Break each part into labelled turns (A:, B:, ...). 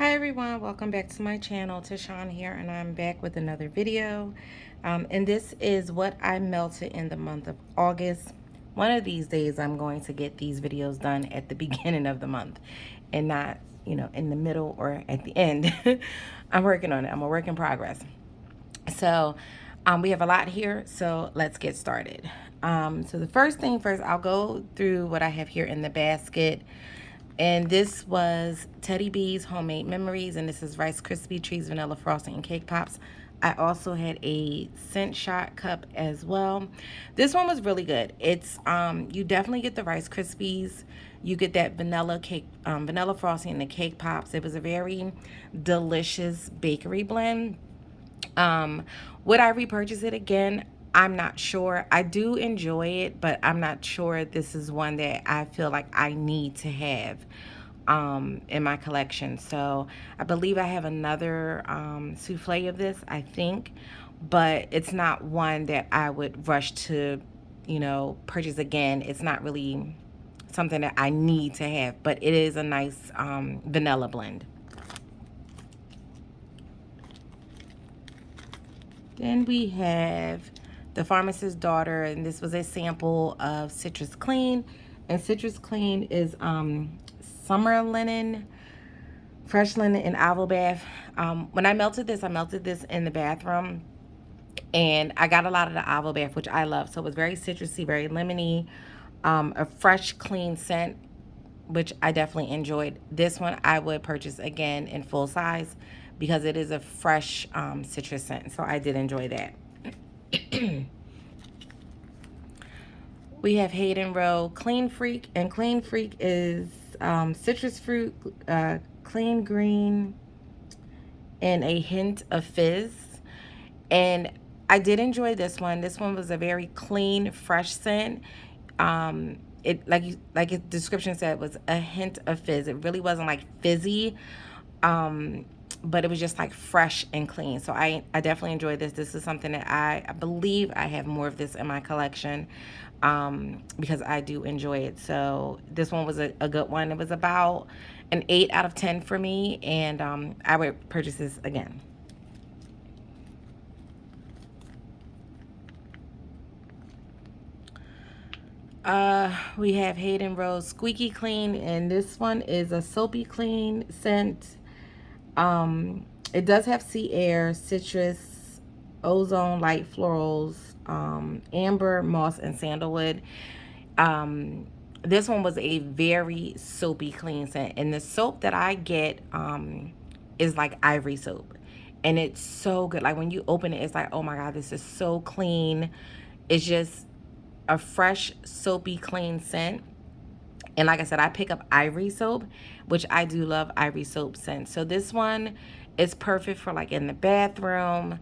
A: Hi everyone, welcome back to my channel. Tashawn here, and I'm back with another video. And this is what I melted in the month of August. One of these days I'm going to get these videos done at the beginning of the month and not, in the middle or at the end. I'm working on it. I'm a work in progress. So we have a lot here, so let's get started. So the first thing first, I'll go through what I have here in the basket. And this was Teddy B's Homemade Memories, and this is Rice Krispie Treats, Vanilla Frosting, and Cake Pops. I also had a scent shot cup as well. This one was really good. It's you definitely get the Rice Krispies. You get that vanilla cake, vanilla frosting, and the Cake Pops. It was a very delicious bakery blend. Would I repurchase it again? I'm not sure. I do enjoy it, but I'm not sure this is one that I feel like I need to have in my collection. So I believe I have another souffle of this, I think, but it's not one that I would rush to, purchase again. It's not really something that I need to have, but it is a nice vanilla blend. Then we have The Pharmacist's Daughter, and this was a sample of Citrus Clean. And Citrus Clean is summer linen, fresh linen, and aloe bath. When I melted this in the bathroom, and I got a lot of the aloe bath, which I love. So it was very citrusy, very lemony, a fresh, clean scent, which I definitely enjoyed. This one I would purchase again in full size because it is a fresh citrus scent. So I did enjoy that. We have Hayden Row Clean Freak, and Clean Freak is citrus fruit, clean green, and a hint of fizz. And I did enjoy this one. This one was a very clean, fresh scent. It like its description said, was a hint of fizz. It really wasn't like fizzy, but it was just like fresh and clean. So I definitely enjoyed this. This is something that I believe I have more of this in my collection because I do enjoy it. So this one was a good one. It was about an 8 out of 10 for me, and I would purchase this again. We have Hayden Rose Squeaky Clean, and this one is a soapy clean scent. It does have sea air, citrus, ozone, light florals, amber, moss, and sandalwood. This one was a very soapy clean scent, and the soap that I get is like ivory soap, and it's so good. Like when you open it, it's like, oh my god, this is so clean. It's just a fresh, soapy, clean scent. And like I said, I pick up ivory soap, which I do love ivory soap scents. So this one is perfect for like in the bathroom,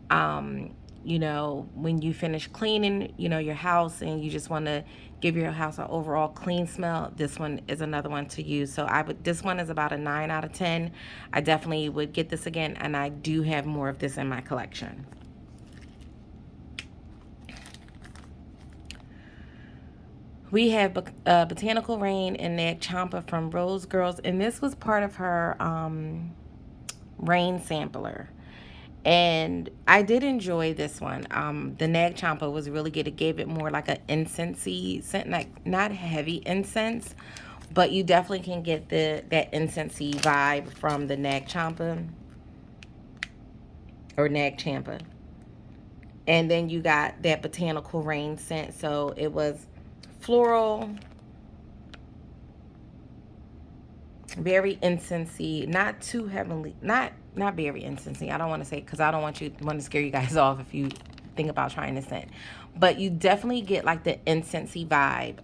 A: when you finish cleaning, your house, and you just want to give your house an overall clean smell. This one is another one to use. So this one is about a 9 out of 10. I definitely would get this again, and I do have more of this in my collection. We have Botanical Rain and Nag Champa from Rose Girls, and this was part of her rain sampler. And I did enjoy this one. The Nag Champa was really good. It gave it more like an incensey scent, like not heavy incense, but you definitely can get that incensey vibe from the Nag Champa or Nag Champa. And then you got that Botanical Rain scent, so it was floral, very incensey, not too heavenly, not very incensey. I don't want to say, because I don't want to scare you guys off if you think about trying this scent, but you definitely get like the incensey vibe,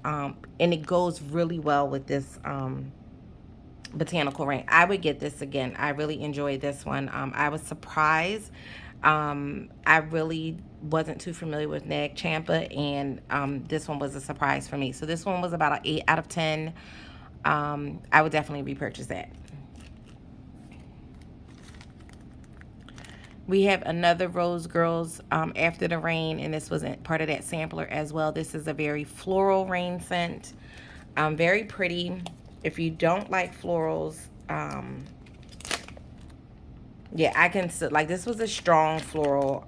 A: and it goes really well with this Botanical Rain. I would get this again. I really enjoyed this one. I was surprised. I really wasn't too familiar with Nag Champa, and this one was a surprise for me. So this one was about an 8 out of 10. I would definitely repurchase that. We have another Rose Girls After the Rain, and this was part of that sampler as well. This is a very floral rain scent. Very pretty. If you don't like florals, Yeah, I can, like, this was a strong floral.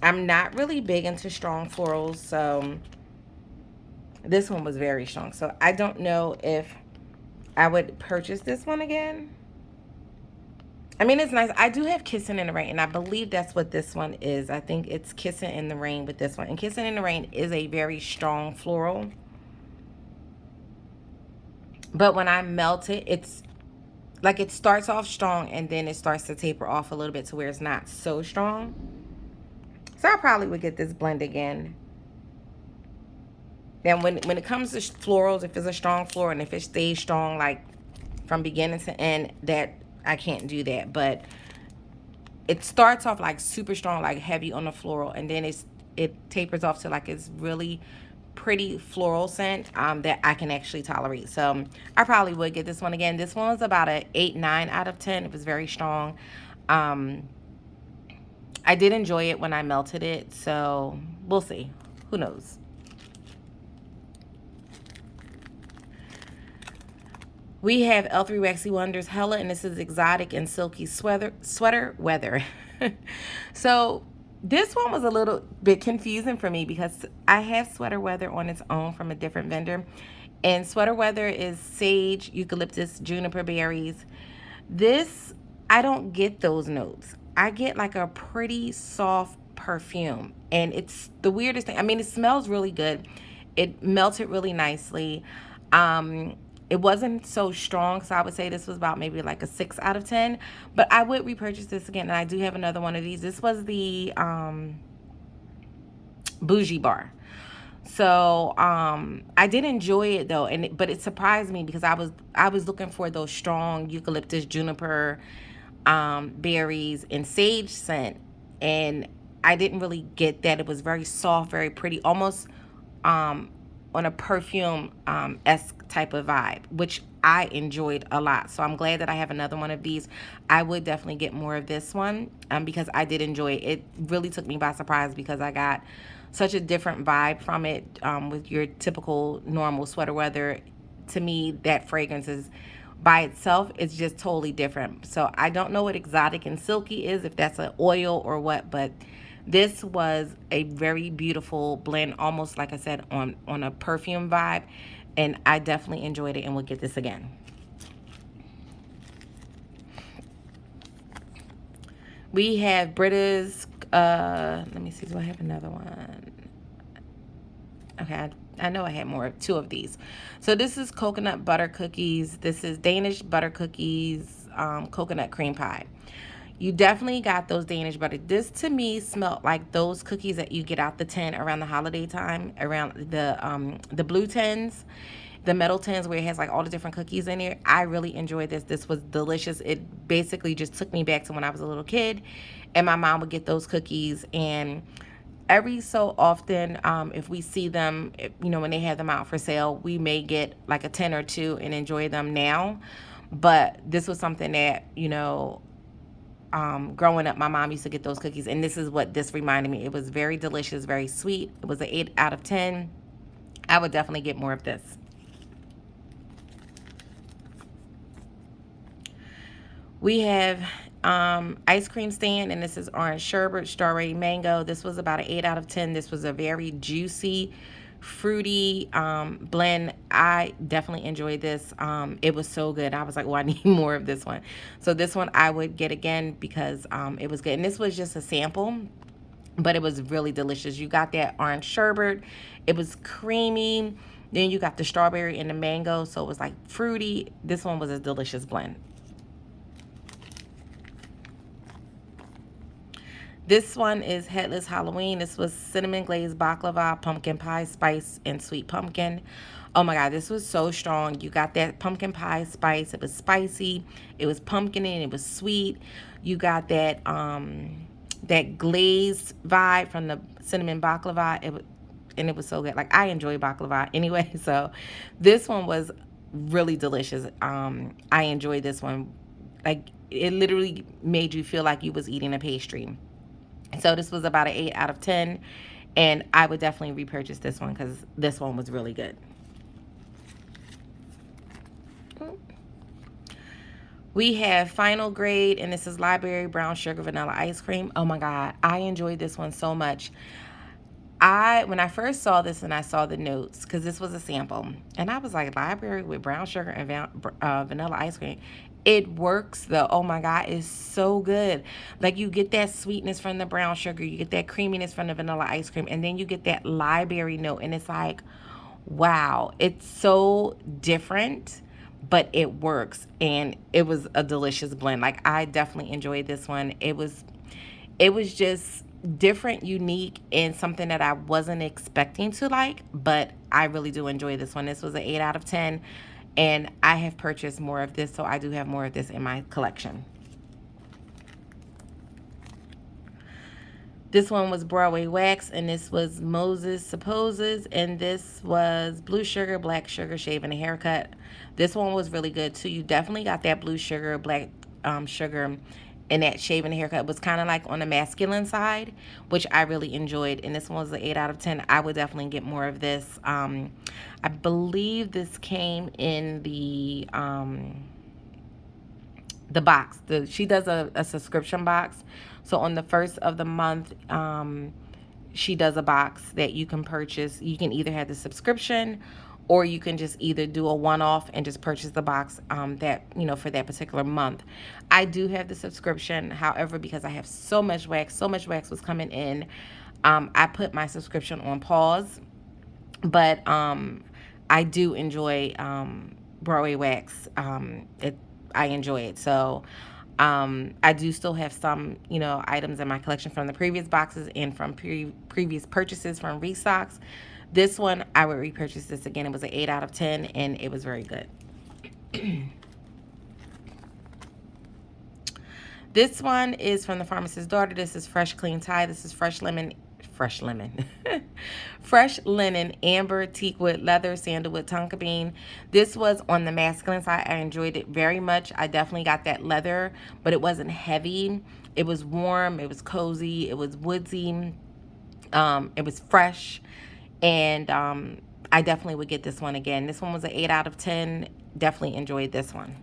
A: I'm not really big into strong florals, so this one was very strong. So I don't know if I would purchase this one again. I mean, it's nice. I do have Kissing in the Rain, and I believe that's what this one is. I think it's Kissing in the Rain with this one. And Kissing in the Rain is a very strong floral. But when I melt it, it's like it starts off strong and then it starts to taper off a little bit to where it's not so strong. So I probably would get this blend again. Then when it comes to florals, if it's a strong floral and if it stays strong like from beginning to end, that I can't do that. But it starts off like super strong, like heavy on the floral, and then it tapers off to like it's really pretty floral scent that I can actually tolerate. So I probably would get this one again. This one was about a 8-9 out of 10. It was very strong. I did enjoy it when I melted it, so we'll see. Who knows? We have L3 Waxy Wonders Hella, and this is exotic and silky sweater weather. So this one was a little bit confusing for me because I have sweater weather on its own from a different vendor. And sweater weather is sage, eucalyptus, juniper berries. This, I don't get those notes. I get like a pretty soft perfume. And it's the weirdest thing. I mean, it smells really good. It melted really nicely. It wasn't so strong, so I would say this was about maybe like a 6 out of 10. But I would repurchase this again, and I do have another one of these. This was the Bougie Bar. So I did enjoy it though, but it surprised me because I was looking for those strong eucalyptus, juniper, berries, and sage scent, and I didn't really get that. It was very soft, very pretty, almost on a perfume esque type of vibe, which I enjoyed a lot. So I'm glad that I have another one of these. I would definitely get more of this one because I did enjoy it. It really took me by surprise because I got such a different vibe from it with your typical normal sweater weather. To me, that fragrance is by itself, it's just totally different. So I don't know what exotic and silky is, if that's an oil or what, but this was a very beautiful blend, almost like I said, on a perfume vibe, and I definitely enjoyed it and will get this again. We have Brita's, let me see, do I have another one? Okay, I know I had two of these. So this is coconut butter cookies. This is Danish butter cookies, coconut cream pie. You definitely got those Danish butter. This to me smelled like those cookies that you get out the tin around the holiday time, around the blue tins, the metal tins where it has like all the different cookies in there. I really enjoyed this. This was delicious. It basically just took me back to when I was a little kid, and my mom would get those cookies. And every so often, if we see them, you know, when they have them out for sale, we may get like a 10 or 2 and enjoy them now. But this was something that, you know, growing up, my mom used to get those cookies, and this is what this reminded me. It was very delicious, very sweet. It was an 8 out of 10. I would definitely get more of this. We have ice cream stand, and this is orange sherbet, strawberry mango. This was about an 8 out of 10. This was a very juicy, fruity blend. I definitely enjoyed this. It was so good. I was like, oh, I need more of this one. So this one I would get again because it was good. And this was just a sample, but it was really delicious. You got that orange sherbet. It was creamy. Then you got the strawberry and the mango, so it was like fruity. This one was a delicious blend. This one is Headless Halloween. This was cinnamon glazed baklava, pumpkin pie spice, and sweet pumpkin. Oh my God, this was so strong. You got that pumpkin pie spice. It was spicy. It was pumpkin and it was sweet. You got that that glazed vibe from the cinnamon baklava. And it was so good. Like, I enjoy baklava anyway, so this one was really delicious. I enjoyed this one. Like, it literally made you feel like you was eating a pastry. So this was about an 8 out of 10, and I would definitely repurchase this one because this one was really good. We have Final Grade, and this is Library Brown Sugar Vanilla Ice Cream. Oh my God, I enjoyed this one so much. When I first saw this and I saw the notes, because this was a sample, and I was like, library with brown sugar and vanilla ice cream. It works though. Oh my God, it's so good. Like, you get that sweetness from the brown sugar, you get that creaminess from the vanilla ice cream, and then you get that library note, and it's like, wow, it's so different, but it works, and it was a delicious blend. Like, I definitely enjoyed this one. It was just different, unique, and something that I wasn't expecting to like, but I really do enjoy this one. This was an 8 out of 10, and I have purchased more of this, so I do have more of this in my collection. This one was Broadway Wax, and this was Moses Supposes, and this was blue sugar, black sugar, shave, and a haircut. This one was really good too. You definitely got that blue sugar, black sugar, and that shave and haircut. It was kind of like on the masculine side, which I really enjoyed. And this one was an 8 out of 10. I would definitely get more of this. I believe this came in the box. She does a subscription box. So on the first of the month, she does a box that you can purchase. You can either have the subscription, or you can just either do a one-off and just purchase the box that, for that particular month. I do have the subscription. However, because I have so much wax was coming in, I put my subscription on pause. But I do enjoy Broadway Wax. I enjoy it. So I do still have some, items in my collection from the previous boxes and from previous purchases from restocks. This one, I would repurchase this again. It was an 8 out of 10, and it was very good. This one is from the Pharmacist's Daughter. This is Fresh Clean Tie. This is fresh lemon, fresh linen, amber, teakwood, leather, sandalwood, tonka bean. This was on the masculine side. I enjoyed it very much. I definitely got that leather, but it wasn't heavy. It was warm. It was cozy. It was woodsy. It was fresh, and I definitely would get this one again. This one was an 8 out of 10. Definitely enjoyed this one.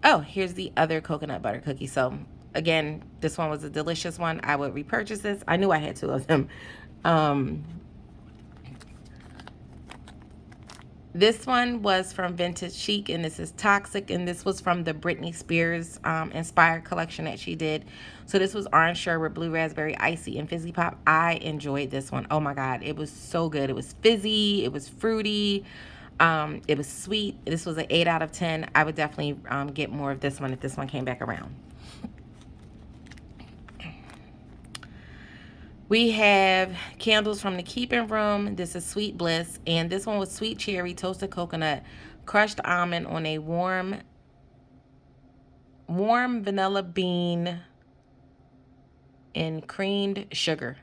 A: Oh, here's the other coconut butter cookie. So again, this one was a delicious one. I would repurchase this. I knew I had 2 of them. This one was from Vintage Chic, and this is Toxic, and this was from the Britney Spears inspired collection that she did. So this was orange sherbet, blue raspberry, icy, and fizzy pop. I enjoyed this one. Oh my God, it was so good. It was fizzy, it was fruity, it was sweet. This was an 8 out of 10. I would definitely get more of this one if this one came back around. We have candles from the Keeping Room. This is Sweet Bliss, and this one was sweet cherry, toasted coconut, crushed almond on a warm vanilla and creamed sugar.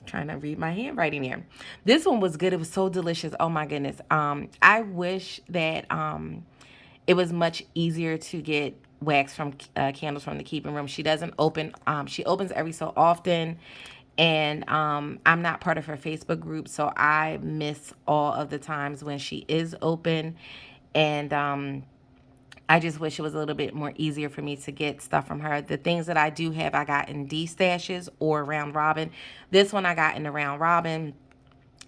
A: Trying to read my handwriting here. This one was good. It was so delicious. Oh my goodness. I wish that it was much easier to get wax from candles from the Keeping Room. She doesn't open. She opens every so often, and I'm not part of her Facebook group, so I miss all of the times when she is open, and I just wish it was a little bit more easier for me to get stuff from her. The things that I do have, I got in D stashes or round robin. This one I got in the round robin.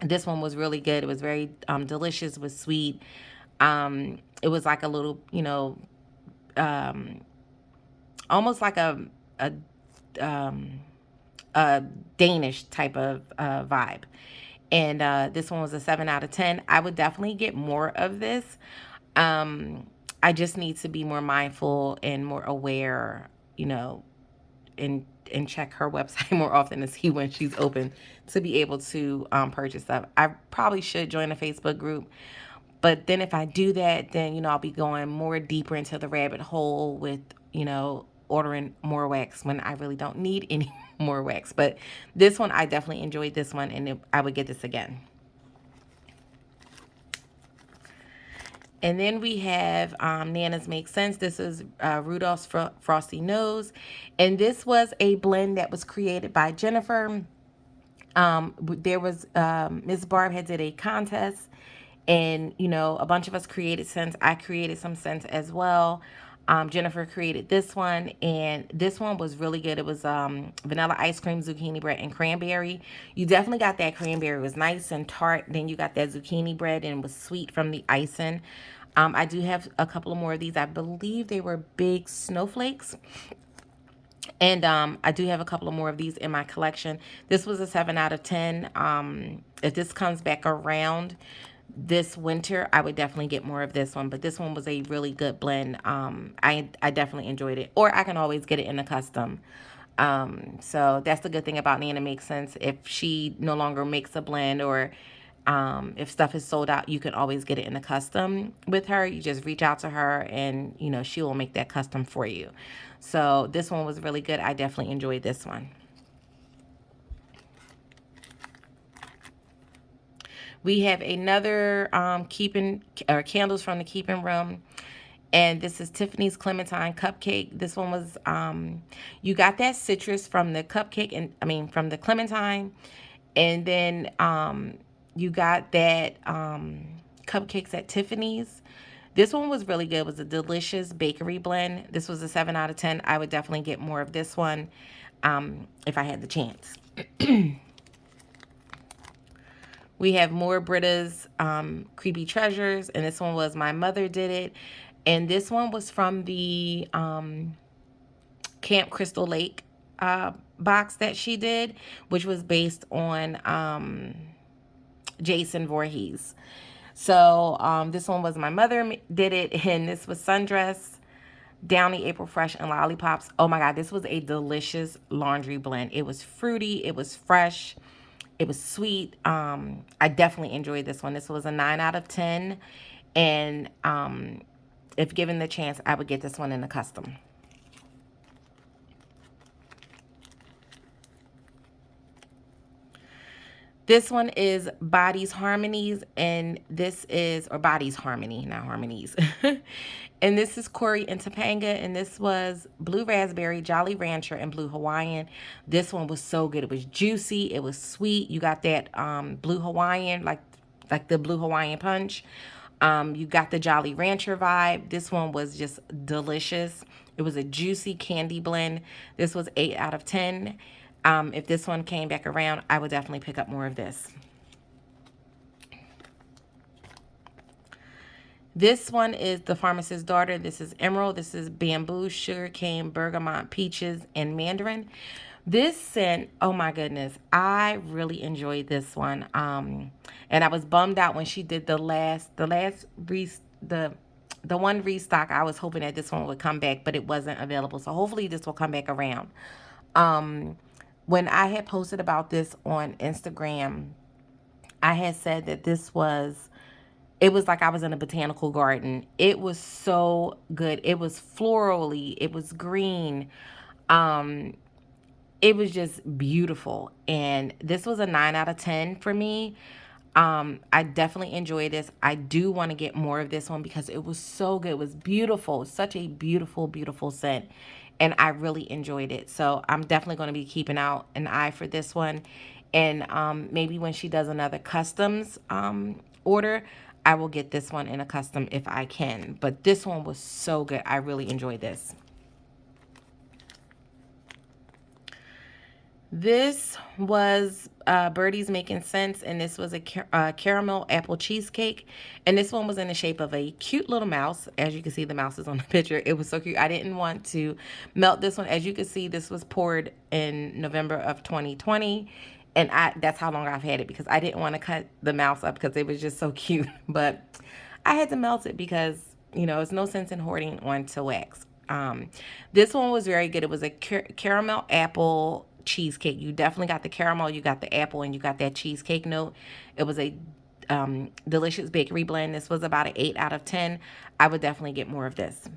A: This one was really good. It was very delicious. It was sweet. It was like a little, almost like a Danish type of vibe. And this one was a 7 out of 10. I would definitely get more of this. I just need to be more mindful and more aware, and check her website more often to see when she's open to be able to purchase stuff. I probably should join a Facebook group, but then if I do that, then, I'll be going more deeper into the rabbit hole with, ordering more wax when I really don't need any more wax. But this one, I definitely enjoyed this one, and I would get this again. And then we have Nana's Make Sense. This is Rudolph's Frosty Nose. And this was a blend that was created by Jennifer. There was Miss Barb had did a contest, and you know, a bunch of us created scents. I created some scents as well. Jennifer created this one, and this one was really good. It was vanilla ice cream, zucchini bread, and cranberry. You definitely got that cranberry. It was nice and tart. Then you got that zucchini bread, and it was sweet from the icing. I do have a couple of more of these. I believe they were big snowflakes. And I do have a couple of more of these in my collection. This was a 7 out of 10. If this comes back around this winter, I would definitely get more of this one. But this one was a really good blend. I definitely enjoyed it. Or I can always get it in a custom. So that's the good thing about Nana Makes Sense. If she no longer makes a blend, or if stuff is sold out, you can always get it in a custom with her. You just reach out to her, and you know, she will make that custom for you. So this one was really good. I definitely enjoyed this one. We have another candles from the keeping room, and this is Tiffany's Clementine Cupcake. This one was you got that citrus from the cupcake, and I mean from the Clementine, and then you got that cupcakes at Tiffany's. This one was really good. It was a delicious bakery blend. This was a 7 out of 10. I would definitely get more of this one if I had the chance. We have more Britta's Creepy Treasures, and this one was My Mother Did It. And this one was from the Camp Crystal Lake box that she did, which was based on Jason Voorhees. So this one was My Mother Did It, and this was Sundress, Downy, April Fresh, and Lollipops. Oh my God, this was a delicious laundry blend. It was fruity, it was fresh, it was sweet. I definitely enjoyed this one. This was a 9 out of 10, and if given the chance, I would get this one in a custom. This one is Body's Harmonies, and this is, or Body's Harmony, not Harmonies. And this is Corey and Topanga, and this was Blue Raspberry, Jolly Rancher, and Blue Hawaiian. This one was so good. It was juicy. It was sweet. You got that Blue Hawaiian, like the Blue Hawaiian punch. You got the Jolly Rancher vibe. This one was just delicious. It was a juicy candy blend. This was 8 out of 10. If this one came back around, I would definitely pick up more of this. This one is The Pharmacist's Daughter. This is Emerald. This is Bamboo, Sugarcane, Bergamot, Peaches, and Mandarin. This scent, oh my goodness, I really enjoyed this one. And I was bummed out when she did the one restock. I was hoping that this one would come back, but it wasn't available. So hopefully this will come back around. When I had posted about this on Instagram, I had said that it was like I was in a botanical garden. It was so good. It was florally. It was green. It was just beautiful. And this was a 9 out of 10 for me. I definitely enjoyed this. I do want to get more of this one because it was so good. It was beautiful. Such a beautiful, beautiful scent. And I really enjoyed it. So I'm definitely going to be keeping out an eye for this one. And maybe when she does another customs order, I will get this one in a custom if I can. But this one was so good. I really enjoyed this. This was Birdie's Making Sense, and this was a caramel apple cheesecake. And this one was in the shape of a cute little mouse. As you can see, the mouse is on the picture. It was so cute. I didn't want to melt this one. As you can see, this was poured in November of 2020. And that's how long I've had it, because I didn't want to cut the mouse up because it was just so cute. But I had to melt it because, you know, it's no sense in hoarding onto wax. This one was very good. It was a caramel apple cheesecake. You definitely got the caramel, you got the apple, and you got that cheesecake note. It was a delicious bakery blend. This was about an 8 out of 10. I would definitely get more of this.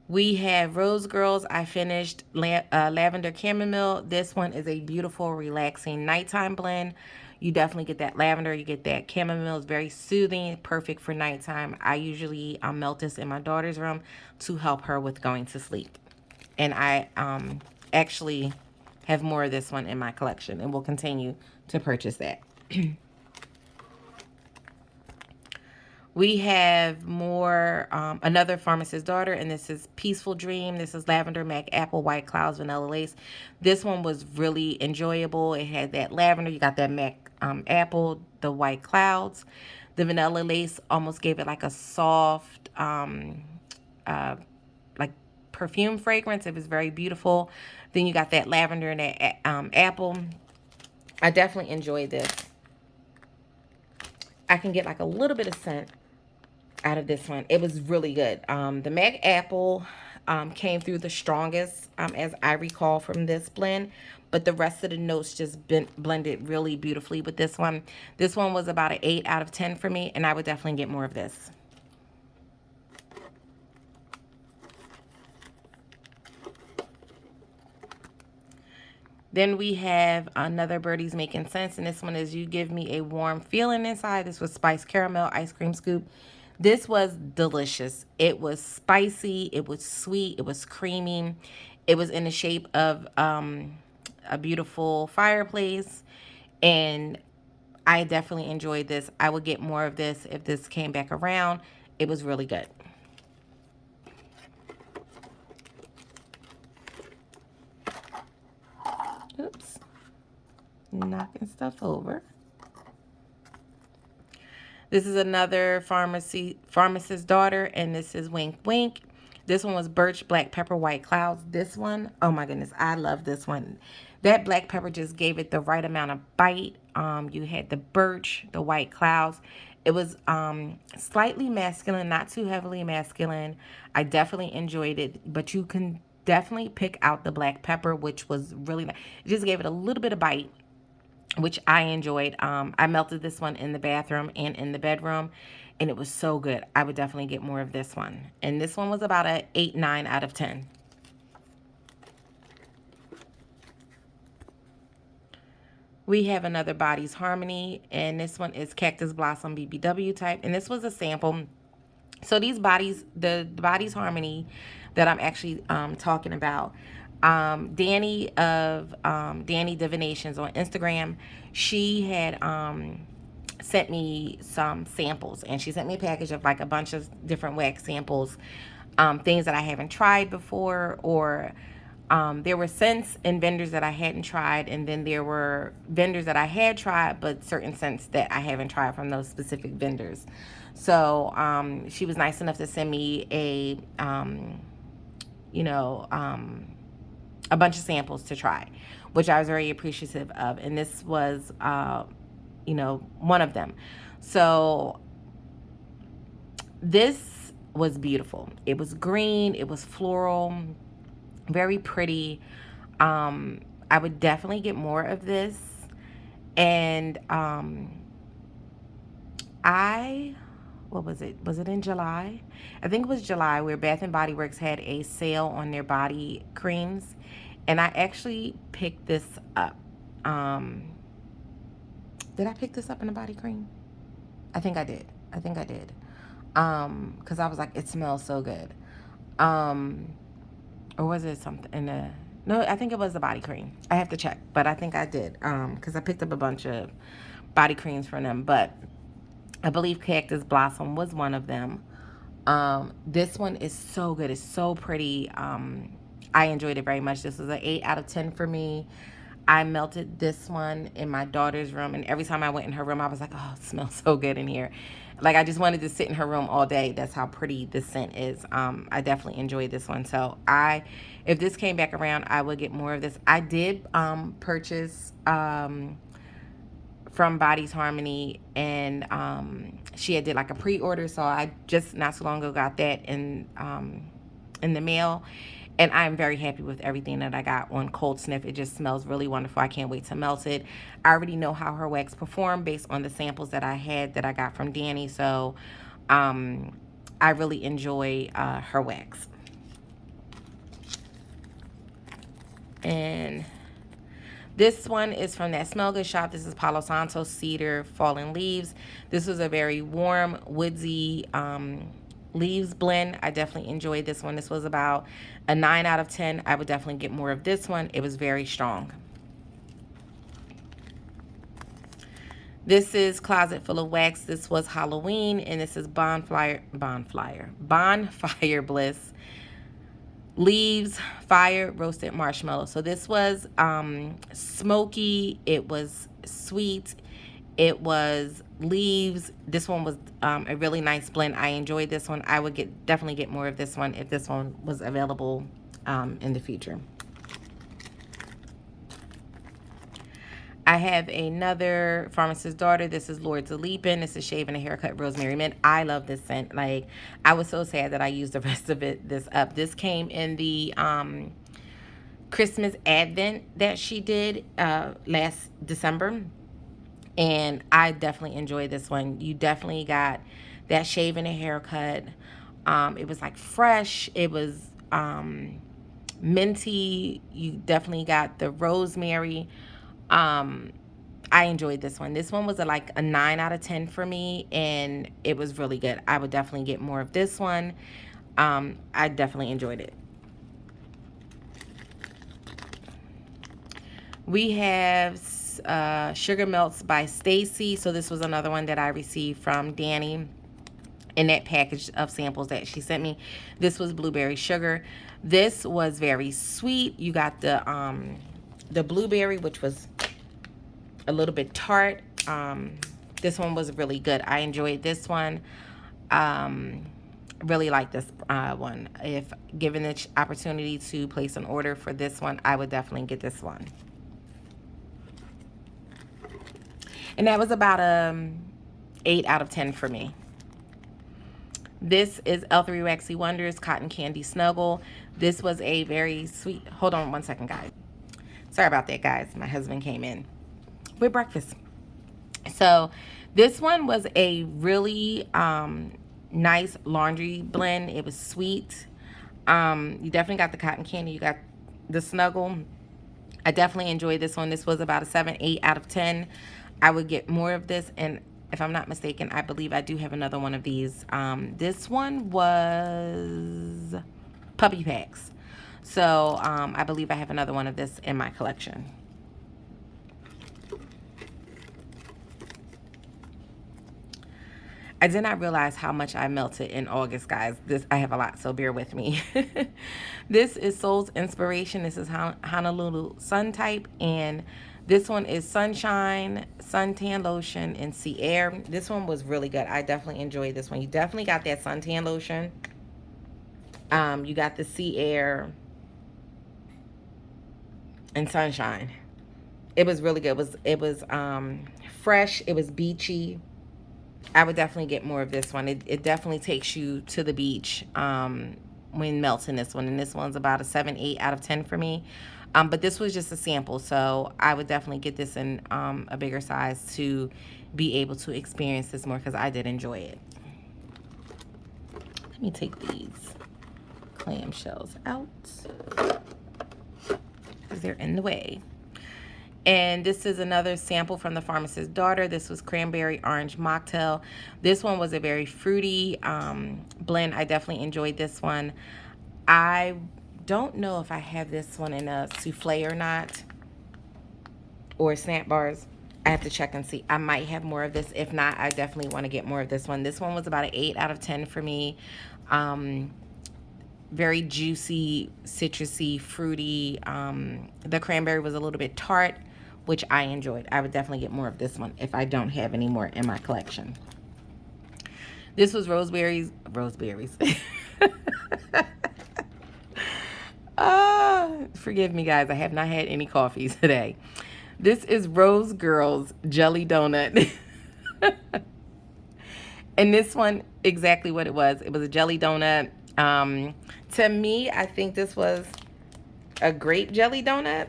A: We have Rose Girls. I finished Lavender Chamomile. This one is a beautiful, relaxing nighttime blend. You definitely get that lavender. You get that chamomile. It's very soothing, perfect for nighttime. I usually melt this in my daughter's room to help her with going to sleep. And I actually have more of this one in my collection and will continue to purchase that. We have more, another Pharmacist's Daughter, and this is Peaceful Dream. This is Lavender, Mac Apple, White Clouds, Vanilla Lace. This one was really enjoyable. It had that lavender. You got that Mac Apple, the White Clouds. The Vanilla Lace almost gave it like a soft, like perfume fragrance. It was very beautiful. Then you got that lavender and that apple. I definitely enjoyed this. I can get like a little bit of scent out of this one. It was really good. The Mac Apple came through the strongest, as I recall from this blend, but the rest of the notes just blended really beautifully with this one. This one was about an 8 out of 10 for me, and I would definitely get more of this. Then we have another Birdie's Making Sense, and this one is You Give Me a Warm Feeling Inside. This was Spiced Caramel Ice Cream Scoop. This was delicious. It was spicy, it was sweet, it was creamy. It was in the shape of a beautiful fireplace, and I definitely enjoyed this. I would get more of this if this came back around. It was really good. Oops. Knocking stuff over. This is another Pharmacist's Daughter, and this is Wink Wink. This one was Birch, Black Pepper, White Clouds. This one, oh my goodness, I love this one. That black pepper just gave it the right amount of bite. You had the birch, the white clouds. It was slightly masculine, not too heavily masculine. I definitely enjoyed it, but you can definitely pick out the black pepper, which was really nice. It just gave it a little bit of bite, which I enjoyed. I melted this one in the bathroom and in the bedroom, and it was so good. I would definitely get more of this one. And this one was about an 8, 9 out of 10. We have another Body's Harmony, and this one is Cactus Blossom BBW type, and this was a sample. So these bodies, the Body's Harmony that I'm actually talking about, Danny of Danny Divinations on Instagram, she had sent me some samples, and she sent me a package of like a bunch of different wax samples, things that I haven't tried before, or there were scents and vendors that I hadn't tried, and then there were vendors that I had tried, but certain scents that I haven't tried from those specific vendors. So she was nice enough to send me a bunch of samples to try, which I was very appreciative of. And this was, one of them. So this was beautiful. It was green. It was floral. Very pretty. I would definitely get more of this. And what was it? Was it in July? I think it was July, where Bath and Body Works had a sale on their body creams, and I actually picked this up. Did I pick this up in a body cream? I think I did. Because I was like, it smells so good. Or was it something in a... No, I think it was the body cream. I have to check, but I think I did. Because I picked up a bunch of body creams from them, but I believe Cactus Blossom was one of them. This one is so good. It's so pretty. I enjoyed it very much. This was an 8 out of 10 for me. I melted this one in my daughter's room, and every time I went in her room, I was like, oh, it smells so good in here. Like, I just wanted to sit in her room all day. That's how pretty this scent is. I definitely enjoyed this one. So if this came back around, I would get more of this. I did purchase from Body's Harmony, and she had did like a pre-order, so I just not so long ago got that in the mail, and I'm very happy with everything that I got on Cold Sniff. It just smells really wonderful. I can't wait to melt it. I already know how her wax performed based on the samples that I had that I got from Danny, so I really enjoy her wax. And this one is from that Smell Good shop. This is Palo Santo Cedar Fallen Leaves. This was a very warm, woodsy Leaves blend. I definitely enjoyed this one. This was about a 9 out of 10. I would definitely get more of this one. It was very strong. This is Closet Full of Wax. This was Halloween, and this is Bonfire Bliss. Leaves, fire, roasted marshmallow. So this was smoky. It was sweet. It was leaves. This one was a really nice blend. I enjoyed this one. I would definitely get more of this one if this one was available in the future. I have another Pharmacist's Daughter. This is Lords of Leaping. This is Shave and a Haircut Rosemary Mint. I love this scent. Like, I was so sad that I used the rest of this up. This came in the Christmas Advent that she did last December. And I definitely enjoyed this one. You definitely got that shave and a haircut. It was like fresh. It was minty. You definitely got the rosemary. I enjoyed this one. This one was like a 9 out of 10 for me, and it was really good. I would definitely get more of this one. I definitely enjoyed it. We have Sugar Melts by Stacy. So this was another one that I received from Danny in that package of samples that she sent me. This was blueberry sugar. This was very sweet. You got the blueberry, which was a little bit tart. This one was really good. I enjoyed this one. Really like this one. If given the opportunity to place an order for this one, I would definitely get this one. And that was about 8 out of 10 for me. This is L3 Waxy Wonders Cotton Candy Snuggle. This was a very sweet... Hold on one second, guys. Sorry about that, guys. My husband came in with breakfast. So this one was a really nice laundry blend. It was sweet. You definitely got the cotton candy. You got the snuggle. I definitely enjoyed this one. This was about a 7, 8 out of 10. I would get more of this, and if I'm not mistaken, I believe I do have another one of these. This one was Puppy Packs. So I believe I have another one of this in my collection. I did not realize how much I melted in August, guys. I have a lot, so bear with me. This is Soul's Inspiration. This is Honolulu Sun Type, and this one is Sunshine, Suntan Lotion, and Sea Air. This one was really good. I definitely enjoyed this one. You definitely got that suntan lotion. You got the Sea Air and Sunshine. It was really good. It was fresh. It was beachy. I would definitely get more of this one. It definitely takes you to the beach when melting this one. And this one's about a 7, 8 out of 10 for me. But this was just a sample, so I would definitely get this in a bigger size to be able to experience this more, because I did enjoy it. Let me take these clamshells out because they're in the way. And this is another sample from the Pharmacist's Daughter. This was Cranberry Orange Mocktail. This one was a very fruity blend. I definitely enjoyed this one. I don't know if I have this one in a souffle or not, or snap bars. I have to check and see. I might have more of this. If not, I definitely want to get more of this one. This one was about an 8 out of 10 for me. Very juicy, citrusy, fruity. The cranberry was a little bit tart, which I enjoyed. I would definitely get more of this one if I don't have any more in my collection. This was Roseberries. Forgive me, guys. I have not had any coffee today. This is Rose Girls Jelly Donut. And this one, exactly what it was. It was a jelly donut. To me, I think this was a grape jelly donut.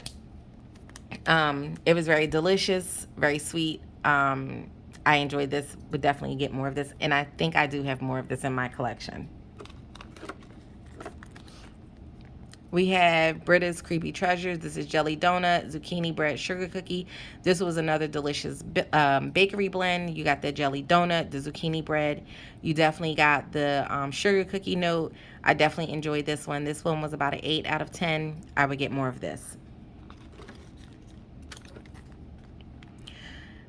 A: It was very delicious, very sweet. I enjoyed this. Would definitely get more of this. And I think I do have more of this in my collection. We have Britta's Creepy Treasures. This is jelly donut, zucchini bread, sugar cookie. This was another delicious bakery blend. You got the jelly donut, the zucchini bread. You definitely got the sugar cookie note. I definitely enjoyed this one. This one was about an 8 out of 10. I would get more of this.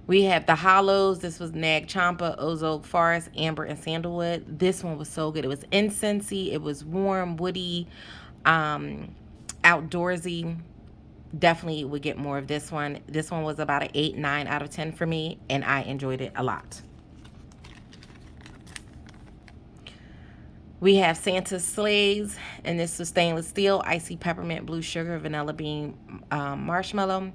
A: We have the hollows. This was Nag Champa, Ozone Forest, Amber, and Sandalwood. This one was so good. It was incensey. It was warm, woody, outdoorsy. Definitely would get more of this one. This one was about an 8, 9 out of 10 for me, and I enjoyed it a lot. We have Santa's Sleighs, and this was stainless steel, icy peppermint, blue sugar, vanilla bean, marshmallow.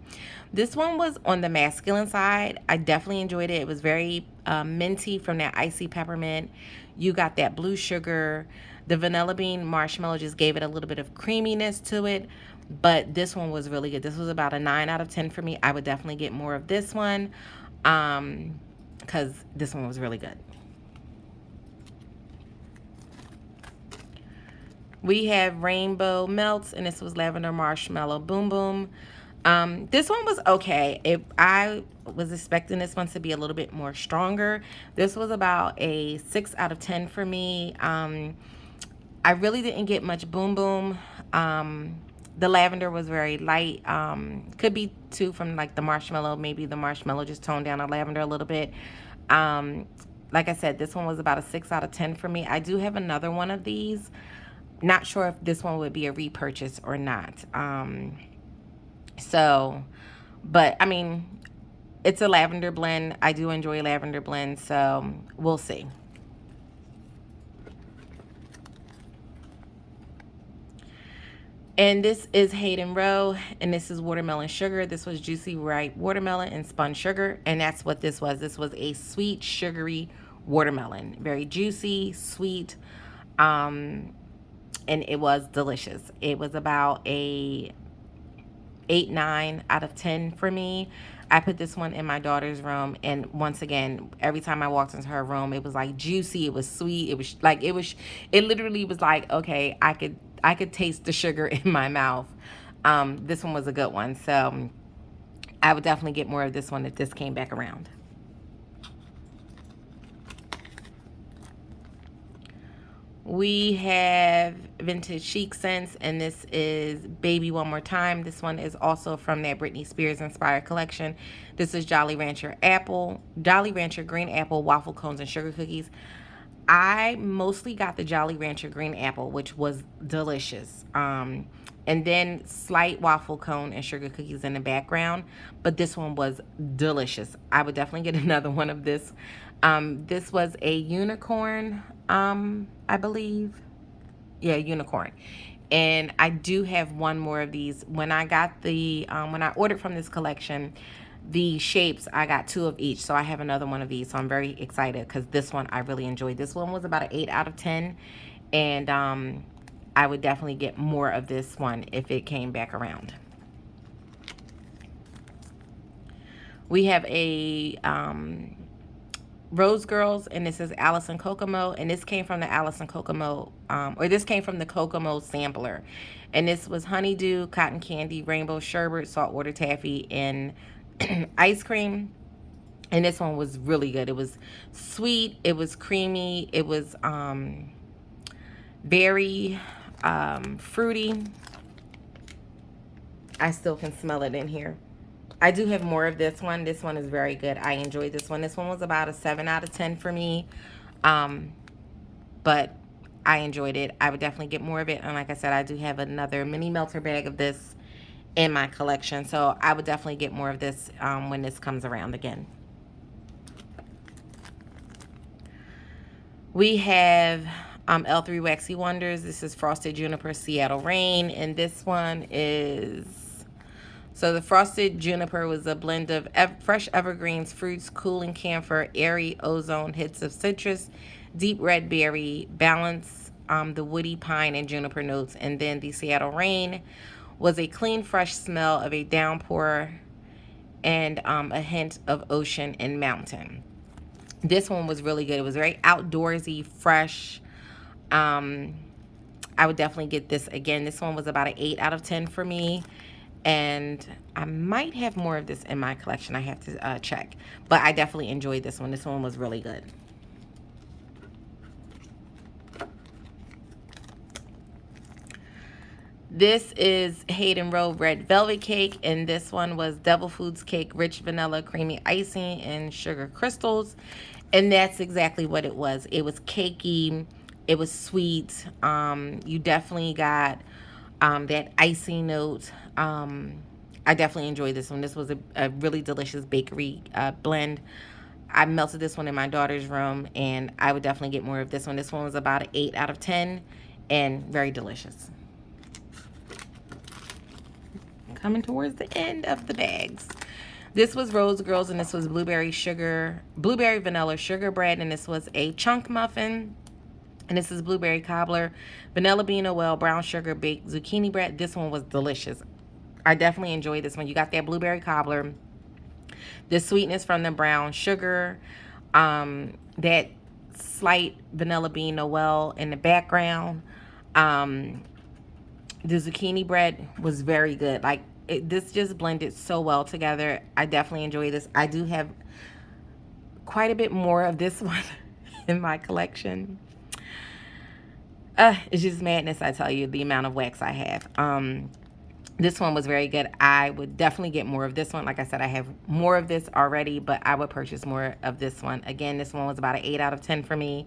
A: This one was on the masculine side. I definitely enjoyed it. It was very minty from that icy peppermint. You got that blue sugar. The vanilla bean marshmallow just gave it a little bit of creaminess to it, but this one was really good. This was about a 9 out of 10 for me. I would definitely get more of this one because this one was really good. We have Rainbow Melts, and this was Lavender Marshmallow Boom Boom. This one was okay. I was expecting this one to be a little bit more stronger. This was about a 6 out of 10 for me. I really didn't get much Boom Boom. The lavender was very light. Could be too from like the marshmallow. Maybe the marshmallow just toned down the lavender a little bit. Like I said, this one was about a 6 out of 10 for me. I do have another one of these. Not sure if this one would be a repurchase or not. But I mean, it's a lavender blend. I do enjoy lavender blends, so we'll see. And this is Hayden Row, and this is watermelon sugar. This was juicy ripe watermelon and spun sugar, and that's what this was. This was a sweet, sugary watermelon. Very juicy, sweet, and it was delicious. It was about a 8, 9 out of 10 for me. I put this one in my daughter's room, and once again, every time I walked into her room, it was like juicy, it was sweet, it literally was like, okay, I could taste the sugar in my mouth. This one was a good one, so I would definitely get more of this one if this came back around. We have Vintage Chic Scents, and this is Baby One More Time. This one is also from that Britney Spears inspired collection. This is Jolly Rancher Green Apple Waffle Cones and Sugar Cookies. I mostly got the Jolly Rancher Green Apple, which was delicious. And then slight waffle cone and sugar cookies in the background. But this one was delicious. I would definitely get another one of this. This was a unicorn, I believe. Yeah, unicorn. And I do have one more of these. When I got when I ordered from this collection, the shapes, I got 2 of each. So I have another one of these. So I'm very excited because this one I really enjoyed. This one was about an 8 out of 10. And I would definitely get more of this one if it came back around. We have a Rose Girls, and this is Alice and Kokomo, and this came from the Alice and Kokomo, this came from the Kokomo sampler, and this was honeydew, cotton candy, rainbow sherbet, saltwater taffy, and ice cream. And this one was really good. It was sweet, it was creamy, it was very fruity. I still can smell it in here. I do have more of this one. This one is very good. I enjoyed this one. This one was about a 7 out of 10 for me. But I enjoyed it. I would definitely get more of it. And like I said, I do have another mini melter bag of this in my collection. So I would definitely get more of this when this comes around again. We have L3 Waxy Wonders. This is Frosted Juniper Seattle Rain. And this one is... So the Frosted Juniper was a blend of fresh evergreens, fruits, cooling camphor, airy ozone, hits of citrus, deep red berry, balance the woody pine and juniper notes. And then the Seattle Rain was a clean, fresh smell of a downpour and a hint of ocean and mountain. This one was really good. It was very outdoorsy, fresh. I would definitely get this again. This one was about an 8 out of 10 for me. And I might have more of this in my collection. I have to check. But I definitely enjoyed this one. This one was really good. This is Hayden Road Red Velvet Cake, and this one was Devil Foods Cake, rich vanilla, creamy icing, and sugar crystals. And that's exactly what it was. It was cakey. It was sweet. You definitely got that icing note. I definitely enjoyed this one. This was a really delicious bakery blend. I melted this one in my daughter's room, and I would definitely get more of this one. This one was about an 8 out of 10 and very delicious. Coming towards the end of the bags. This was Rose Girls, and this was blueberry vanilla sugar bread, and this was a chunk muffin. And this is blueberry cobbler, vanilla bean Noel, brown sugar baked zucchini bread. This one was delicious. I definitely enjoyed this one. You got that blueberry cobbler, the sweetness from the brown sugar, that slight vanilla bean Noel in the background. The zucchini bread was very good. Like, this just blended so well together. I definitely enjoy this. I do have quite a bit more of this one in my collection. It's just madness, I tell you, the amount of wax I have. This one was very good. I would definitely get more of this one. Like I said, I have more of this already, but I would purchase more of this one. Again, this one was about an 8 out of 10 for me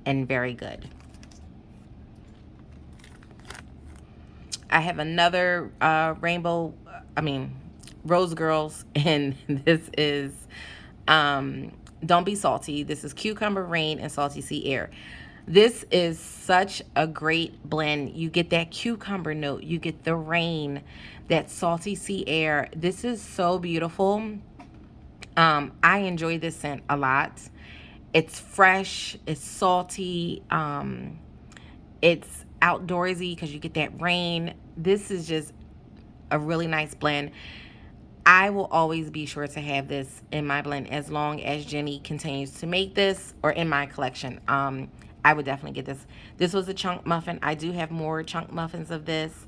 A: and very good. I have another Rose Girls, and this is Don't Be Salty. This is Cucumber Rain and Salty Sea Air. This is such a great blend. You get that cucumber note, you get the rain, that salty sea air. This is so beautiful. I enjoy this scent a lot. It's fresh, it's salty, it's outdoorsy because you get that rain. This is just a really nice blend. I will always be sure to have this in my blend as long as Jenny continues to make this, or in my collection. I would definitely get this. This was a chunk muffin. I do have more chunk muffins of this.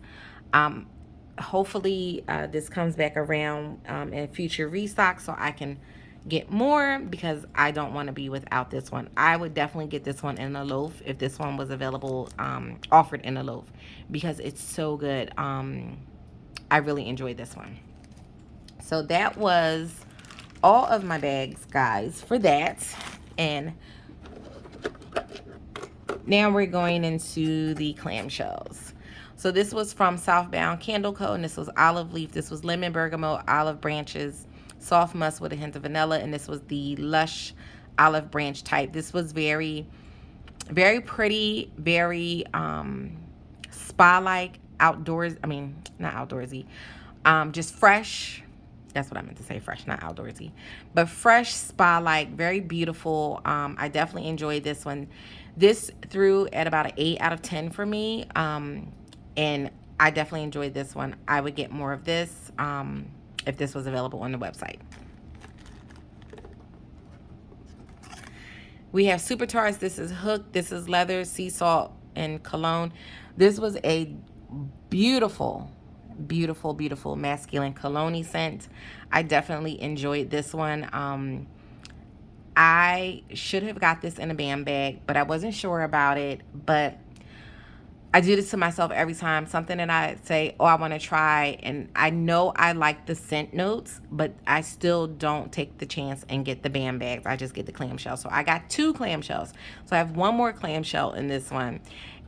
A: Hopefully this comes back around in future restock so I can get more, because I don't want to be without this one. I would definitely get this one in a loaf if this one was available, offered in a loaf, because it's so good. I really enjoyed this one. So that was all of my bags, guys, for that. And now we're going into the clamshells. So this was from Southbound Candle Co. And this was olive leaf. This was lemon bergamot, olive branches, soft musk with a hint of vanilla. And this was the lush olive branch type. This was very, very pretty, very spa-like, outdoors. I mean, not outdoorsy. Just fresh. That's what I meant to say, fresh, not outdoorsy. But fresh, spa-like, very beautiful. I definitely enjoyed this one. This threw at about an 8 out of 10 for me. And I definitely enjoyed this one. I would get more of this if this was available on the website. We have Super Tarts. This is Hook. This is Leather, Sea Salt, and Cologne. This was a beautiful, beautiful, beautiful masculine cologne scent. I definitely enjoyed this one. I should have got this in a bam bag, but I wasn't sure about it. But I do this to myself every time. Something that I say, oh, I want to try, and I know I like the scent notes, but I still don't take the chance and get the bam bags. I just get the clamshell. So I got 2 clamshells. So I have 1 more clamshell in this one.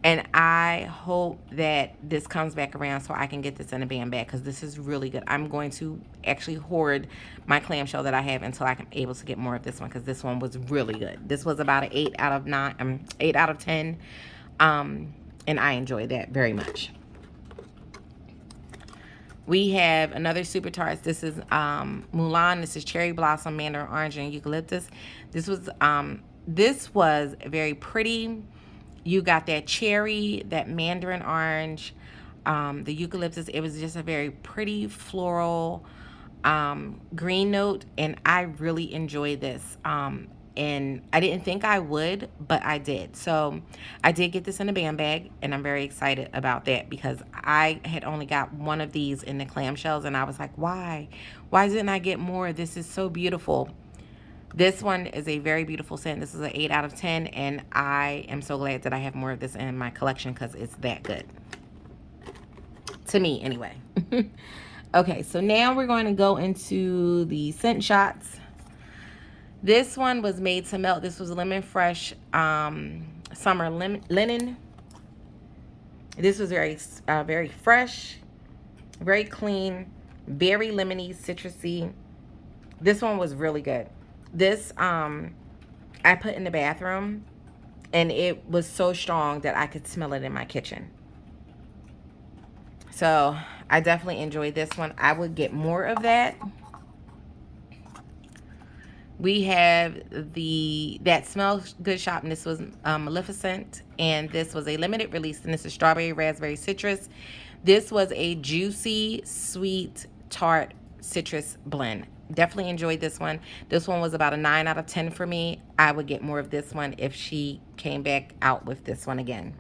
A: And I hope that this comes back around so I can get this in a bam bag, because this is really good. I'm going to actually hoard my clamshell that I have until I'm able to get more of this one, because this one was really good. This was about an 8 out of 10. And I enjoyed that very much. We have another Super Tarts. This is Mulan. This is Cherry Blossom, Mandarin Orange, and Eucalyptus. This was very pretty. You got that cherry, that mandarin orange, the eucalyptus. It was just a very pretty floral green note, and I really enjoyed this. and I didn't think I would, but I did. So I did get this in a band bag, and I'm very excited about that because I had only got one of these in the clamshells, and I was like, why didn't I get more? This is so beautiful. This one is a very beautiful scent. This is an 8 out of 10, and I am so glad that I have more of this in my collection because it's that good. To me, anyway. Okay, so now we're going to go into the scent shots. This one was made to melt. This was Lemon Fresh Summer Linen. This was very fresh, very clean, very lemony, citrusy. This one was really good. This I put in the bathroom, and it was so strong that I could smell it in my kitchen. So I definitely enjoyed this one. I would get more of that. We have That Smells Good shop, and this was Maleficent, and this was a limited release, and this is strawberry, raspberry, citrus. This was a juicy, sweet, tart citrus blend. Definitely enjoyed this one. This one was about a 9 out of 10 for me. I would get more of this one if she came back out with this one again.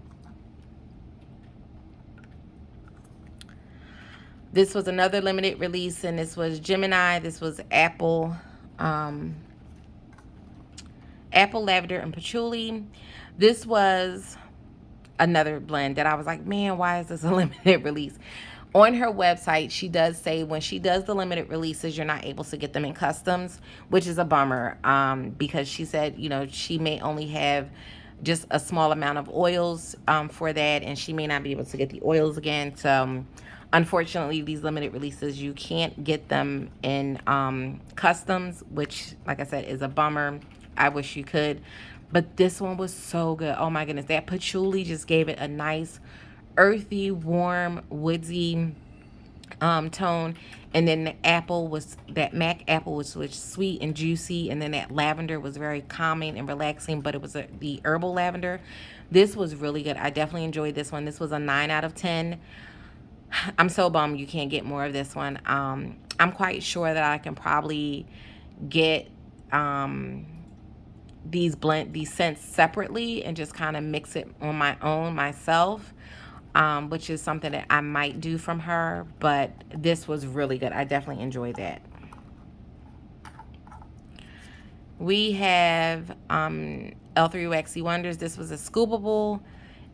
A: This was another limited release, and this was Gemini. This was apple, lavender, and patchouli. This was another blend that I was like, man, why is this a limited release? On her website, she does say when she does the limited releases, you're not able to get them in customs, which is a bummer, because she said, you know, she may only have just a small amount of oils for that, and she may not be able to get the oils again. So unfortunately, these limited releases, you can't get them in customs, which, like I said, is a bummer. I wish you could. But this one was so good. Oh my goodness. That patchouli just gave it a nice earthy, warm, woodsy tone. And then the apple was, that Mac apple was sweet and juicy. And then that lavender was very calming and relaxing, but it was the herbal lavender. This was really good. I definitely enjoyed this one. This was a 9 out of 10. I'm so bummed you can't get more of this one. I'm quite sure that I can probably get these scents separately and just kind of mix it on my own myself, which is something that I might do from her. But this was really good. I definitely enjoyed that. We have L3 Waxy Wonders. This was a scoopable,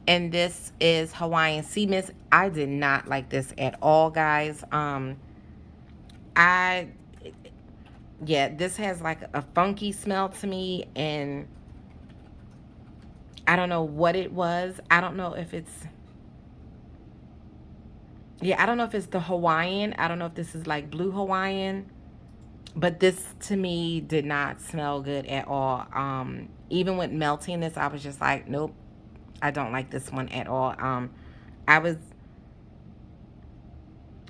A: and this is Hawaiian Sea Mist. I did not like this at all, guys. Yeah, this has like a funky smell to me, and I don't know what it was. I don't know if it's, I don't know if it's the Hawaiian. I don't know if this is like blue Hawaiian, but this to me did not smell good at all. Even with melting this, I was just like, nope, I don't like this one at all. I was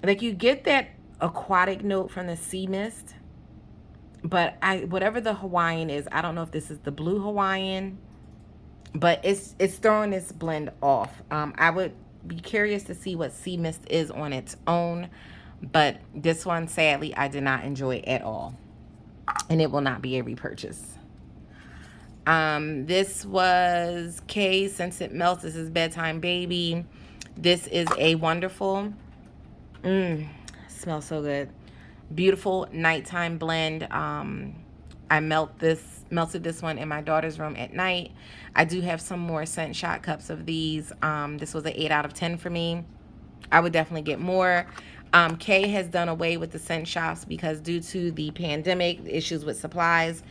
A: like, you get that aquatic note from the sea mist, but whatever the Hawaiian is, I don't know if this is the blue Hawaiian, but it's throwing this blend off. I would be curious to see what sea mist is on its own, but this one, sadly, I did not enjoy at all, and it will not be a repurchase. This was K Since It Melts. This is Bedtime Baby. This is a wonderful, smells so good, beautiful nighttime blend. I melted this one in my daughter's room at night. I do have some more scent shot cups of these. This was an 8 out of 10 for me. I would definitely get more. Kay has done away with the scent shops because due to the pandemic, issues with supplies,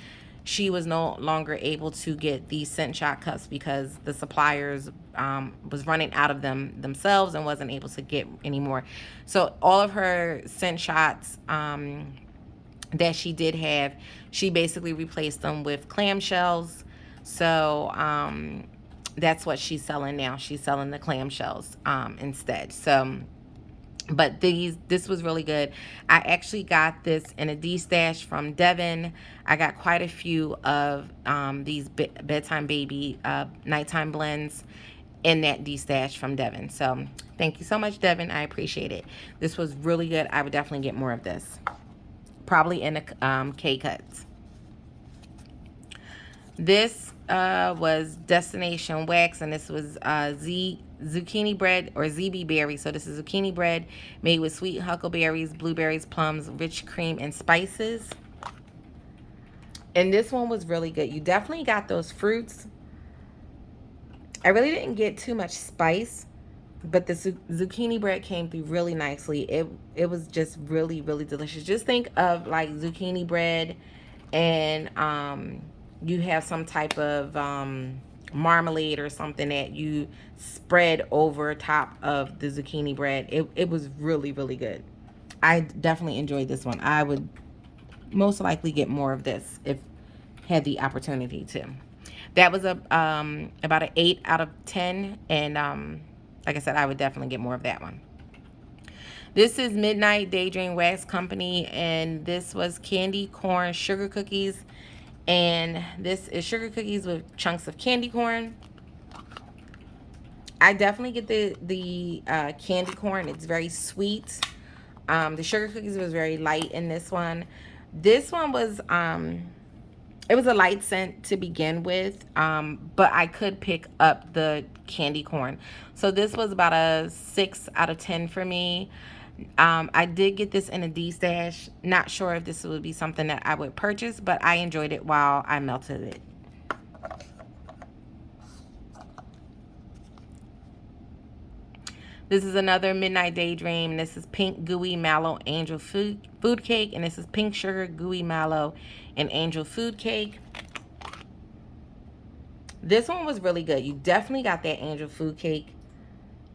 A: she was no longer able to get these scent shot cups because the suppliers was running out of them themselves and wasn't able to get any more. So all of her scent shots that she did have, she basically replaced them with clamshells. So that's what she's selling now. She's selling the clamshells instead. So, but this was really good. I actually got this in a D-stash from Devin. I got quite a few of these Bedtime Baby nighttime blends in that D-stash from Devin. So thank you so much, Devin. I appreciate it. This was really good. I would definitely get more of this. Probably in the K-cuts. This was Destination Wax, and this was zucchini bread or ZB berry. So this is zucchini bread made with sweet huckleberries, blueberries, plums, rich cream, and spices. And this one was really good. You definitely got those fruits. I really didn't get too much spice, but the zucchini bread came through really nicely. It was just really, really delicious. Just think of like zucchini bread and you have some type of marmalade or something that you spread over top of the zucchini bread. It was really, really good. I definitely enjoyed this one. I would most likely get more of this if had the opportunity to. That was about an 8 out of 10, and like I said, I would definitely get more of that one. This is Midnight Daydream Wax Company, and this was candy corn sugar cookies, and this is sugar cookies with chunks of candy corn. I definitely get the candy corn. It's very sweet. The sugar cookies was very light in this one. This one was it was a light scent to begin with, but I could pick up the candy corn. So this was about a 6 out of 10 for me. I did get this in a D-stash. Not sure if this would be something that I would purchase, but I enjoyed it while I melted it. This is another Midnight Daydream. This is Pink Gooey Mallow Angel Food Cake, and this is Pink Sugar Gooey Mallow and Angel Food Cake. This one was really good. You definitely got that Angel Food Cake.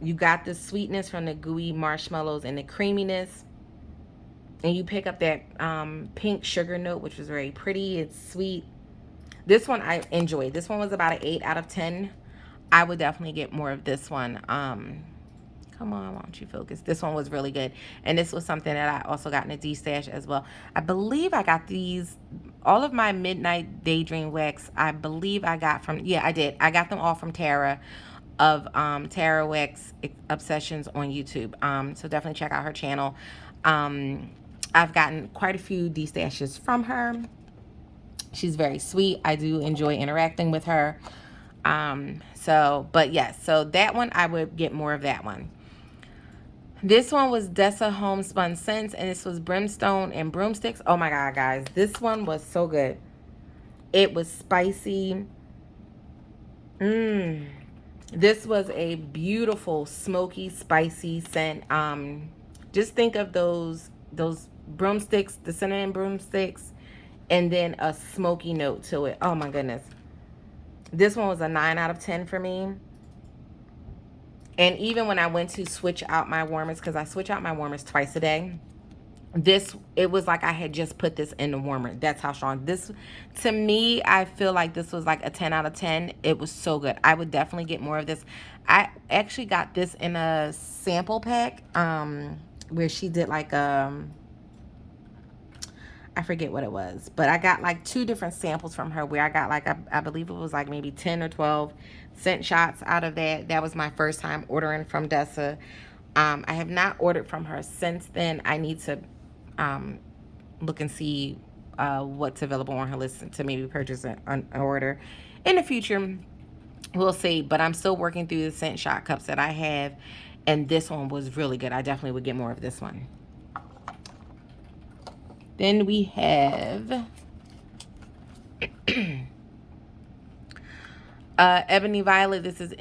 A: You got the sweetness from the gooey marshmallows and the creaminess. And you pick up that pink sugar note, which was very pretty. It's sweet. This one I enjoyed. This one was about an 8 out of 10. I would definitely get more of this one. Come on, why don't you focus? This one was really good. And this was something that I also got in a D-stash as well. I believe I got these, all of my Midnight Daydream Wax, I believe I got from, yeah, I did. I got them all from Tara of Tara Wax Obsessions on YouTube. So definitely check out her channel. I've gotten quite a few D-stashes from her. She's very sweet. I do enjoy interacting with her. But yes, so that one, I would get more of that one. This one was Dessa Homespun Scents, and this was Brimstone and Broomsticks. Oh my God, guys. This one was so good. It was spicy. This was a beautiful, smoky, spicy scent. Just think of those broomsticks, the cinnamon broomsticks, and then a smoky note to it. Oh my goodness. This one was a 9 out of 10 for me. And even when I went to switch out my warmers, because I switch out my warmers twice a day, it was like I had just put this in the warmer. That's how strong. This, to me, I feel like this was like a 10 out of 10. It was so good. I would definitely get more of this. I actually got this in a sample pack where she did like I forget what it was, but I got like 2 different samples from her where I got like, I believe it was like maybe 10 or 12 scent shots out of that. That was my first time ordering from Dessa. I have not ordered from her since then. I need to look and see what's available on her list to maybe purchase an order in the future. We'll see, but I'm still working through the scent shot cups that I have, and this one was really good. I definitely would get more of this one. Then we have Ebony Violet. This is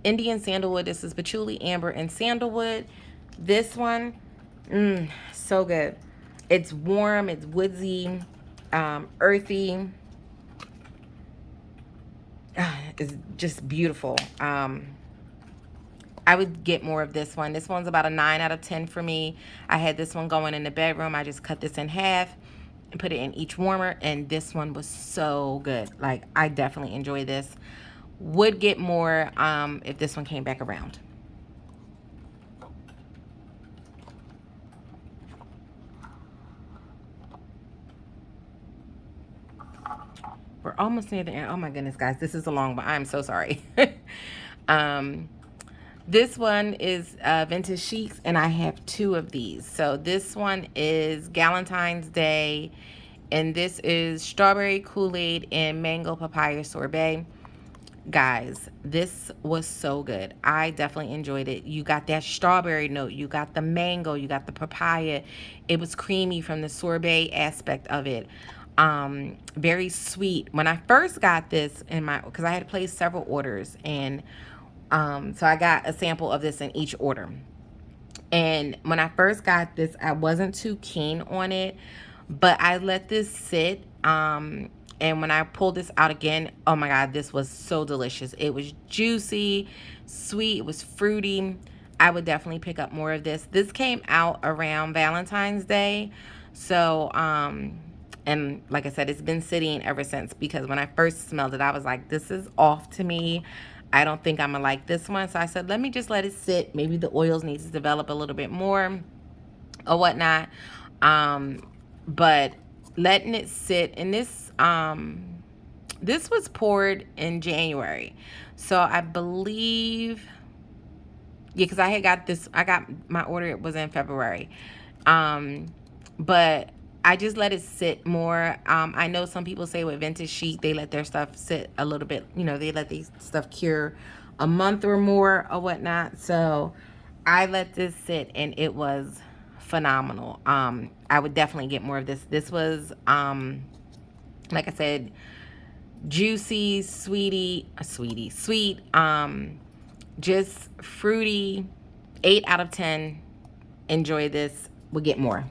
A: Indian Sandalwood. This is Patchouli, Amber, and Sandalwood. This one, so good. It's warm. It's woodsy, earthy. It's just beautiful. I would get more of this one. This one's about a 9 out of 10 for me. I had this one going in the bedroom. I just cut this in half and put it in each warmer, and this one was so good. Like, I definitely enjoy this. Would get more if this one came back around. We're almost near the end. Oh my goodness, guys, this is a long one. I'm so sorry. This one is Vintage Chics, and I have 2 of these. So this one is Galentine's Day, And this is strawberry Kool-Aid and mango papaya sorbet. Guys, this was so good. I definitely enjoyed it. You got that strawberry note, you got the mango, you got the papaya. It was creamy from the sorbet aspect of it. Very sweet. When I first got this in my, because I had placed several orders, and so I got a sample of this in each order. And when I first got this, I wasn't too keen on it, but I let this sit. And when I pulled this out again, oh my God, this was so delicious. It was juicy, sweet, it was fruity. I would definitely pick up more of this. This came out around Valentine's Day. So, and like I said, it's been sitting ever since, because when I first smelled it, I was like, this is off to me. I don't think I'm gonna like this one. So I said, let me just let it sit. Maybe the oils need to develop a little bit more or whatnot. But letting it sit, and this was poured in January. So I believe, yeah, because I got my order, it was in February. But I just let it sit more. I know some people say with vintage chic, they let their stuff sit a little bit, they let these stuff cure a month or more or whatnot. So I let this sit, and it was phenomenal. I would definitely get more of this. This was, like I said, juicy, sweet, just fruity. 8 out of 10. Enjoy this. We'll get more.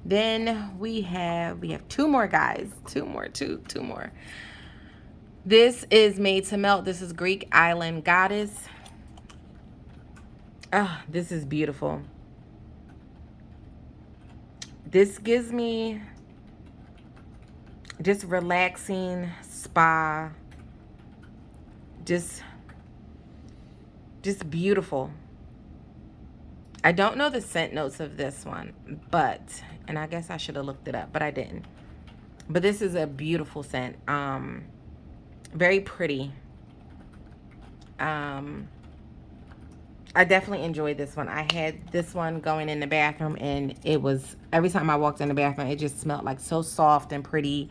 A: Then we have two more, guys. Two more. This is Made to Melt. This is Greek Island Goddess. Ah, this is beautiful. This gives me just relaxing spa. Just beautiful. I don't know the scent notes of this one, and I guess I should have looked it up, but I didn't. But this is a beautiful scent. Very pretty. I definitely enjoyed this one. I had this one going in the bathroom, and it was, every time I walked in the bathroom, it just smelled like so soft and pretty,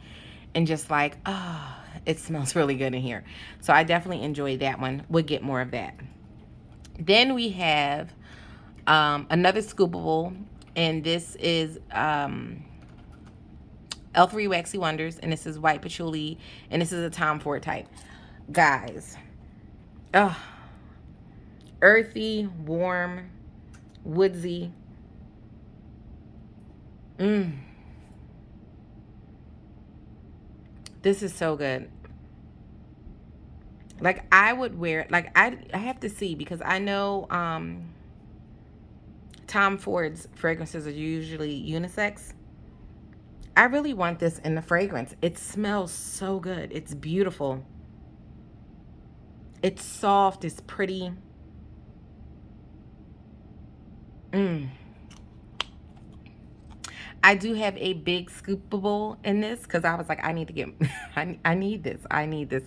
A: and just like, oh, it smells really good in here. So I definitely enjoyed that one. We'll get more of that. Then we have another scoopable, and this is L3 Waxy Wonders, and this is white patchouli, and this is a Tom Ford type. Guys, earthy, warm, woodsy. This is so good. Like, I would wear, like, I have to see, because I know Tom Ford's fragrances are usually unisex. I really want this in the fragrance. It smells so good. It's beautiful. It's soft. It's pretty. I do have a big scoopable in this, because I was like, I need to get, I need this.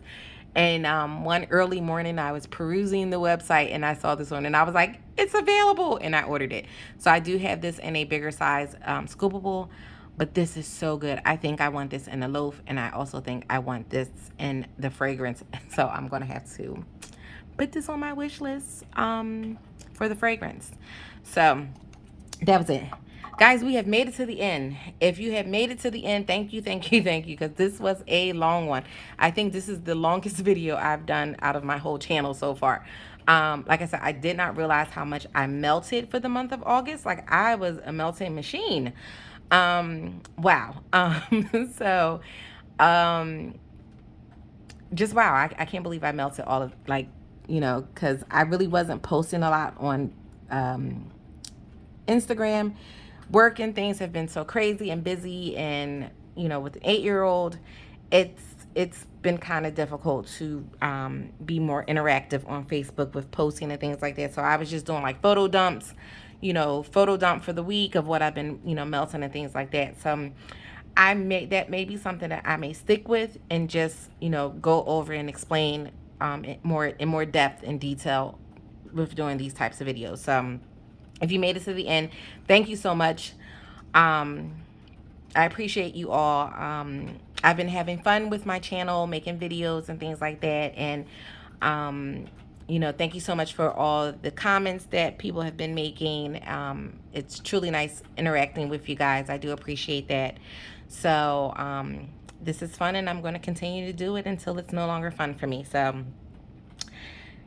A: And one early morning, I was perusing the website, and I saw this one, and I was like, it's available, and I ordered it. So I do have this in a bigger size scoopable, but this is so good. I think I want this in a loaf, and I also think I want this in the fragrance. So I'm going to have to put this on my wish list for the fragrance. So that was it. Guys, we have made it to the end. If you have made it to the end, thank you, because this was a long one. I think this is the longest video I've done out of my whole channel so far. Like I said, I did not realize how much I melted for the month of August. Like, I was a melting machine. Wow. So, just wow. I can't believe I melted all of, like, because I really wasn't posting a lot on Instagram. Work and things have been so crazy and busy, and with an 8-year-old, it's been kind of difficult to be more interactive on Facebook with posting and things like that. So I was just doing like photo dumps, photo dump for the week of what I've been melting and things like that. So I that may be something that I may stick with, and just go over and explain in more depth and detail with doing these types of videos. So If you made it to the end, thank you so much. Um, I appreciate you all. I've been having fun with my channel, making videos and things like that. And, you know, thank you so much for all the comments that people have been making. It's truly nice interacting with you guys. I do appreciate that. So, this is fun, and I'm going to continue to do it until it's no longer fun for me. So,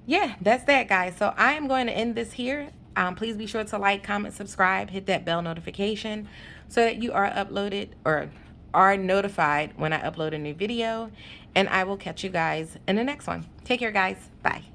A: yeah, that's that, guys. So I am going to end this here. Please be sure to like, comment, subscribe, hit that bell notification so that you are uploaded or are notified when I upload a new video. And I will catch you guys in the next one. Take care, guys. Bye.